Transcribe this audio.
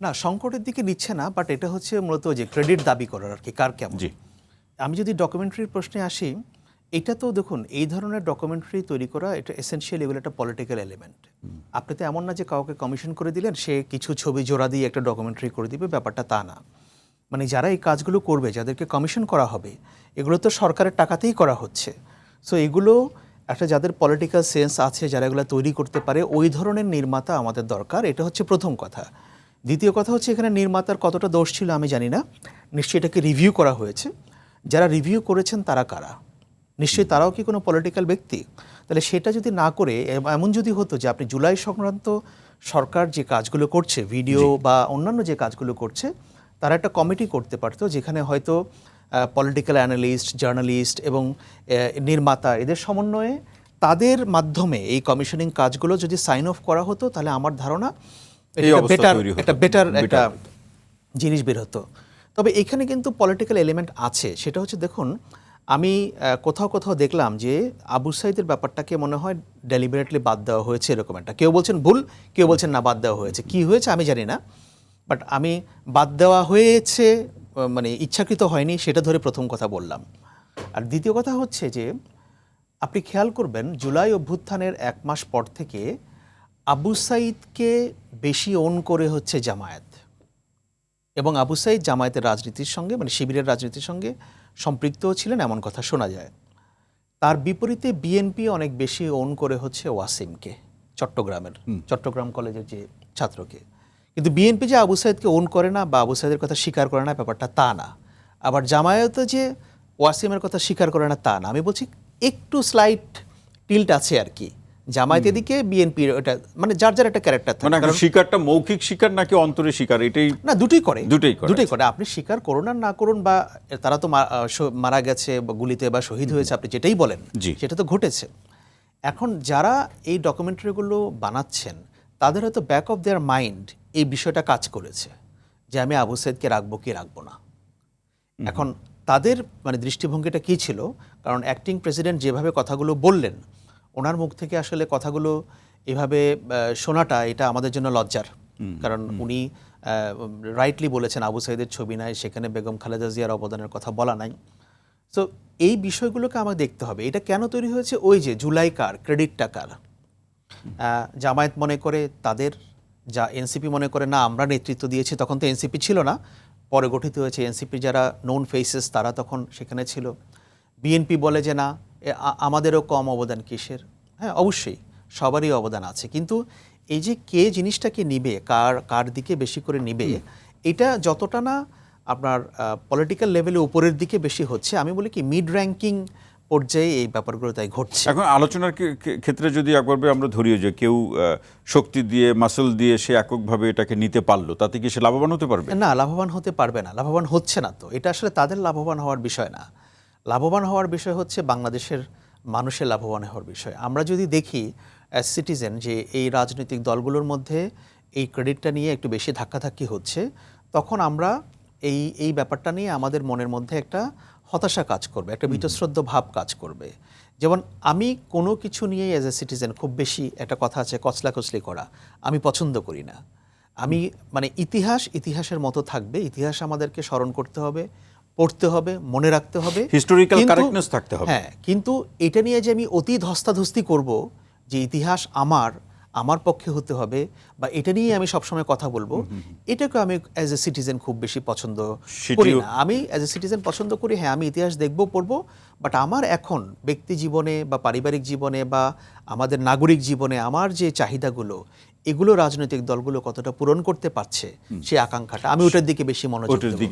না, সংকটের দিকে নিচ্ছে না, বাট এটা হচ্ছে মূলত যে ক্রেডিট দাবি করার আর কি, কার কেমন। জি। আমি যদি ডকুমেন্টারির প্রশ্নে আসি, এটা তো দেখুন এই ধরনের ডকুমেন্টারি তৈরি করা এটা এসেনশিয়াল, এগুলো একটা পলিটিক্যাল এলিমেন্ট। আপনি তো এমন না যে কাউকে কমিশন করে দিলেন সে কিছু ছবি জোড়া দিয়ে একটা ডকুমেন্টারি করে দিবে, ব্যাপারটা তা না। মানে যারা এই কাজগুলো করবে, যাদেরকে কমিশন করা হবে, এগুলো তো সরকারের টাকাতেই করা হচ্ছে। সো এগুলো একটা যাদের পলিটিক্যাল সেন্স আছে, যারা এগুলো তৈরি করতে পারে, ওই ধরনের নির্মাতা আমাদের দরকার। এটা হচ্ছে প্রথম কথা। দ্বিতীয় কথা হচ্ছে এখানে নির্মাতার কতটা দোষ ছিল আমি জানি না, নিশ্চয়ই এটাকে রিভিউ করা হয়েছে। যারা রিভিউ করেছেন তারা কারা? নিশ্চয়ই তারাও কি কোনো পলিটিক্যাল ব্যক্তি? তাহলে সেটা যদি না করে, এমন যদি হতো যে আপনি জুলাই সংক্রান্ত সরকার যে কাজগুলো করছে, ভিডিও বা অন্যান্য যে কাজগুলো করছে, তারা একটা কমিটি করতে পারতো যেখানে হয়তো পলিটিক্যাল অ্যানালিস্ট, জার্নালিস্ট এবং নির্মাতা এদের সমন্বয়ে তাদের মাধ্যমে এই কমিশনিং কাজগুলো যদি সাইন অফ করা হতো, তাহলে আমার ধারণা একটা বেটার একটা জিনিস বের হতো। তবে এখানে কিন্তু পলিটিক্যাল এলিমেন্ট আছে। সেটা হচ্ছে, দেখুন আমি কোথাও কোথাও দেখলাম যে আবু সাইদের ব্যাপারটাকে মনে হয় ডেলিবারেটলি বাদ দেওয়া হয়েছে, এরকম একটা, কেউ বলছেন ভুল, কেউ বলছেন না বাদ দেওয়া হয়েছে। কি হয়েছে আমি জানি না, বাট আমি বাদ দেওয়া হয়েছে মানে ইচ্ছাকৃত হয়নি সেটা ধরে প্রথম কথা বললাম। আর দ্বিতীয় কথা হচ্ছে যে আপনি খেয়াল করবেন জুলাই অভ্যুত্থানের 1 মাস পর থেকে আবু সাইদকে বেশি ওন করে হচ্ছে জামায়াত, এবং আবু সাইদ জামায়াতের রাজনীতির সঙ্গে, মানে শিবিরের রাজনীতির সঙ্গে সম্পৃক্তও ছিলেন, এমন কথা শোনা যায়। তার বিপরীতে বিএনপি অনেক বেশি ওন করে হচ্ছে ওয়াসিমকে, চট্টগ্রাম কলেজের যে ছাত্রকে। কিন্তু বিএনপি যে আবু সাইদকে ওন করে না বা আবু সাইদের কথা স্বীকার করে না, ব্যাপারটা তা না। আবার জামায়াতও যে ওয়াসিমের কথা স্বীকার করে না তা না। আমি বলছি একটু স্লাইট টিল্ট আছে আর কি, জামায়াত এদিকে, বিএনপি ওটা, মানে যার যার একটা ক্যারেক্টার থাকে। মানে স্বীকারটা মৌখিক স্বীকার নাকি অন্তরে স্বীকার, এটাই না, দুটোই করে। দুটোই করে। আপনি স্বীকার করুন আর না করুন, বা তারা তো মারা গেছে বা গুলিতে বা শহীদ হয়েছে, আপনি যেটাই বলেন সেটা তো ঘটেছে। এখন যারা এই ডকুমেন্টারিগুলো বানাচ্ছেন, তাদের হয়তো ব্যাক অফ দেয়ার মাইন্ড এই বিষয়টা কাজ করেছে যে আমি আবু সাইদকে রাখবো কি রাখবো না। এখন তাদের মানে দৃষ্টিভঙ্গিটা কী ছিল? কারণ অ্যাক্টিং প্রেসিডেন্ট যেভাবে কথাগুলো বললেন, ওনার মুখ থেকে আসলে কথাগুলো এভাবে শোনাটা, এটা আমাদের জন্য লজ্জার। কারণ উনি রাইটলি বলেছেন আবু সাইদের ছবি নাই, সেখানে বেগম খালেদা জিয়ার অবদানের কথা বলা নাই। সো এই বিষয়গুলোকে আমাকে দেখতে হবে। এটা কেন তৈরি হয়েছে? ওই যে জুলাই কার, ক্রেডিটটা কার? জামায়াত মনে করে তাদের, যা এনসিপি মনে করে না আমরা নেতৃত্ব দিয়েছি, তখন তো এনসিপি ছিল না, পরে গঠিত হয়েছে। এনসিপি যারা নোন ফেসেস তারা তখন সেখানে ছিল। বিএনপি বলে যে না, আমাদেরও কম অবদান কিসের? হ্যাঁ, অবশ্যই সবারই অবদান আছে, কিন্তু এই যে কে জিনিসটাকে নিবে, কার দিকে বেশি করে নিবে, এটা যতটা না আপনার পলিটিক্যাল লেভেলে উপরের দিকে বেশি হচ্ছে, আমি বলি কি মিড র্যাঙ্কিং পর্যায়ে এই ব্যাপারগুলো তাই ঘটছে। এখন আলোচনার ক্ষেত্রে যদি একবার আমরা ধরিও যে কেউ শক্তি দিয়ে, মাসল দিয়ে সে এককভাবে এটাকে নিতে পারলো, তাতে কি সে লাভবান হতে পারবে? না, লাভবান হতে পারবে না, লাভবান হচ্ছে না। তো এটা আসলে তাদের লাভবান হওয়ার বিষয় না। লাভবান হওয়ার বিষয় হচ্ছে বাংলাদেশের মানুষের লাভবান হওয়ার বিষয়। আমরা যদি দেখি অ্যাজ সিটিজেন যে এই রাজনৈতিক দলগুলোর মধ্যে এই ক্রেডিটটা নিয়ে একটু বেশি ধাক্কাধাক্কি হচ্ছে, তখন আমরা এই ব্যাপারটা নিয়ে আমাদের মনের মধ্যে একটা হতাশা কাজ করবে, একটা বীতশ্রদ্ধ ভাব কাজ করবে। যেমন আমি কোনো কিছু নিয়ে অ্যাজ এ সিটিজেন খুব বেশি, একটা কথা আছে কচলাকচলি করা, আমি পছন্দ করি না। আমি মানে ইতিহাসের মতো থাকবে, ইতিহাস আমাদেরকে স্মরণ করতে হবে, পড়তে হবে, মনে রাখতে হবে, হিস্টোরিক্যাল কারেক্টনেস থাকতে হবে। হ্যাঁ, কিন্তু এটা নিয়ে যে আমি অতি ধস্তাধস্তি করব যে ইতিহাস আমার পক্ষে হতে হবে বা এটা নিয়ে আমি সবসময় কথা বলবো, এটাকে আমি অ্যাজ এ সিটিজেন খুব বেশি পছন্দ করি না। আমি অ্যাজ এ সিটিজেন পছন্দ করি, হ্যাঁ আমি ইতিহাস দেখবো, পড়বো, বাট আমার এখন ব্যক্তি জীবনে বা পারিবারিক জীবনে বা আমাদের নাগরিক জীবনে আমার যে চাহিদাগুলো, এগুলো রাজনৈতিক দলগুলো কতটা পূরণ করতে পারছে, সেই আকাঙ্ক্ষাটা আমি ওটার দিকে বেশি মনোযোগ দেব।